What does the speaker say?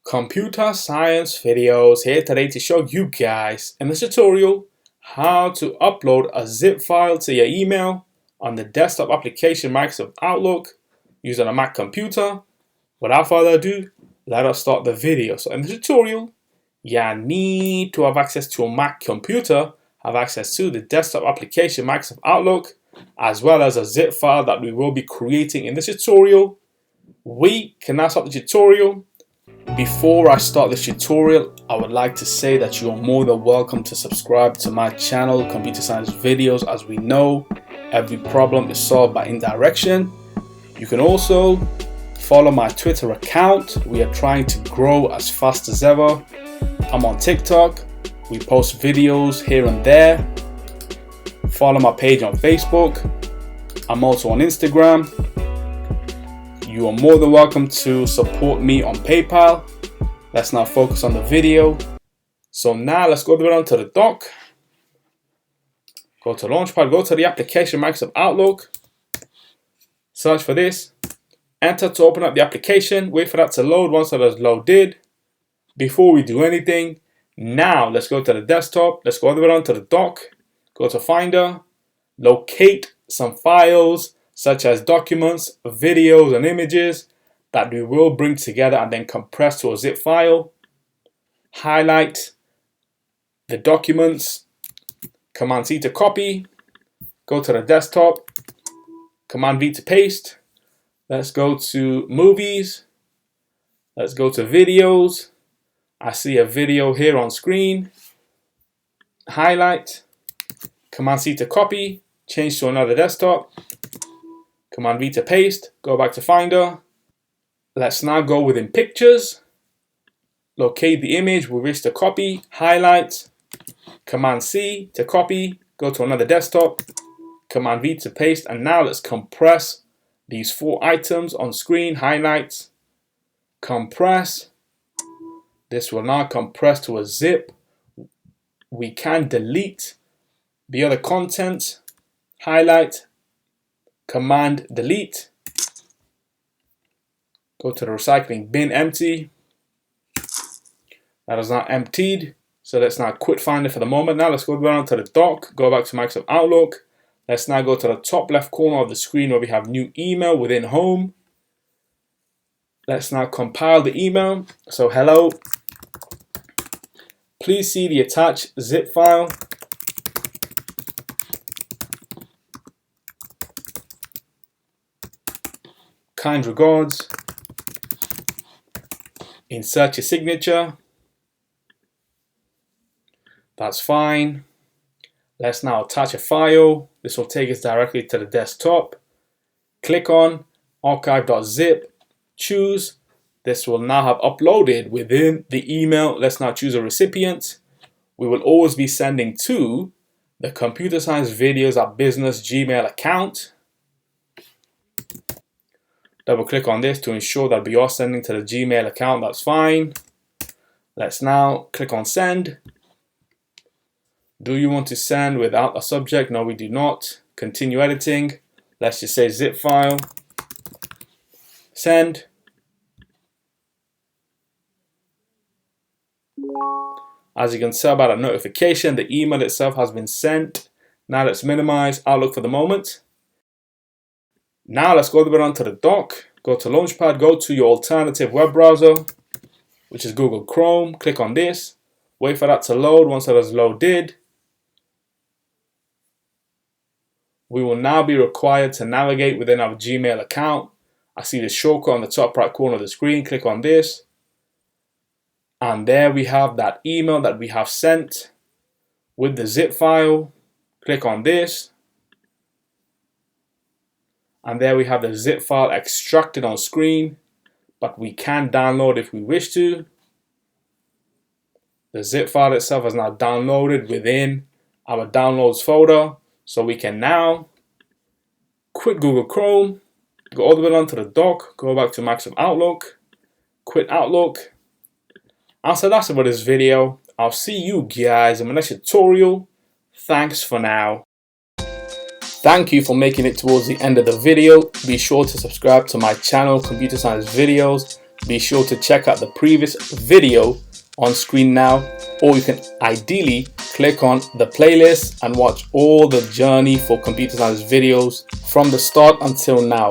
Computer science videos here today to show you guys in this tutorial how to upload a zip file to your email on the desktop application Microsoft Outlook using a Mac computer. Without further ado, let us start the video. So in the tutorial, you need to have access to a Mac computer, have access to the desktop application Microsoft Outlook, as well as a zip file that we will be creating in this tutorial. We can now start the tutorial. Before I start this tutorial, I would like to say that you are more than welcome to subscribe to my channel, Computer Science Videos. As we know, every problem is solved by indirection. You can also follow my Twitter account. We are trying to grow as fast as ever. I'm on TikTok. We post videos here and there. Follow my page on Facebook. I'm also on Instagram. You are more than welcome to support me on PayPal. Let's now focus on the video. So now let's go down to the dock. Go to Launchpad, go to the application Microsoft Outlook. Search for this. Enter to open up the application. Wait for that to load. Once that is loaded, before we do anything, now let's go to the desktop. Let's go all the way down to the dock. Go to Finder. Locate some files such as documents, videos, and images that we will bring together and then compress to a zip file. Highlight the documents. Command C to copy. Go to the desktop. Command V to paste. Let's go to movies. Let's go to videos. I see a video here on screen. Highlight. Command C to copy. Change to another desktop. Command V to paste. Go back to Finder. Let's now go within pictures. Locate the image we wish to copy. Highlight. Command C to copy. Go to another desktop. Command V to paste. And now let's compress these four items on screen. Highlight. Compress. This will now compress to a zip. We can delete the other content. Highlight. Command delete. Go to the recycling bin, empty. That is now emptied. So let's now quit Finder for the moment. Now let's go down to the dock. Go back to Microsoft Outlook. Let's now go to the top left corner of the screen where we have new email within home. Let's now compile the email. So hello. Please see the attached zip file. Kind regards. Insert your signature. That's fine. Let's now attach a file. This will take us directly to the desktop. Click on archive.zip. Choose. This will now have uploaded within the email. Let's now choose a recipient. We will always be sending to the Computer Science Videos at Business Gmail account. Double click on this to ensure that we are sending to the Gmail account. That's fine. Let's now click on send. Do you want to send without a subject? No, we do not. Continue editing. Let's just say zip file. Send. As you can tell by the notification, the email itself has been sent. Now let's minimize Outlook for the moment. Now let's go down to the dock. Go to Launchpad. Go to your alternative web browser, which is Google Chrome. Click on this. Wait for that to load. Once that is loaded, we will now be required to navigate within our Gmail account. I see the shortcut on the top right corner of the screen. Click on this. And there we have that email that we have sent with the zip file. Click on this. And there we have the zip file extracted on screen. But we can download if we wish to. The zip file itself is now downloaded within our downloads folder. So we can now quit Google Chrome. Go all the way down to the dock. Go back to Microsoft Outlook. Quit Outlook. And so that's it for this video. I'll see you guys in my next tutorial. Thanks for now. Thank you for making it towards the end of the video. Be sure to subscribe to my channel, Computer Science Videos, be sure to check out the previous video on screen now, or you can ideally click on the playlist and watch all the journey for computer science videos from the start until now.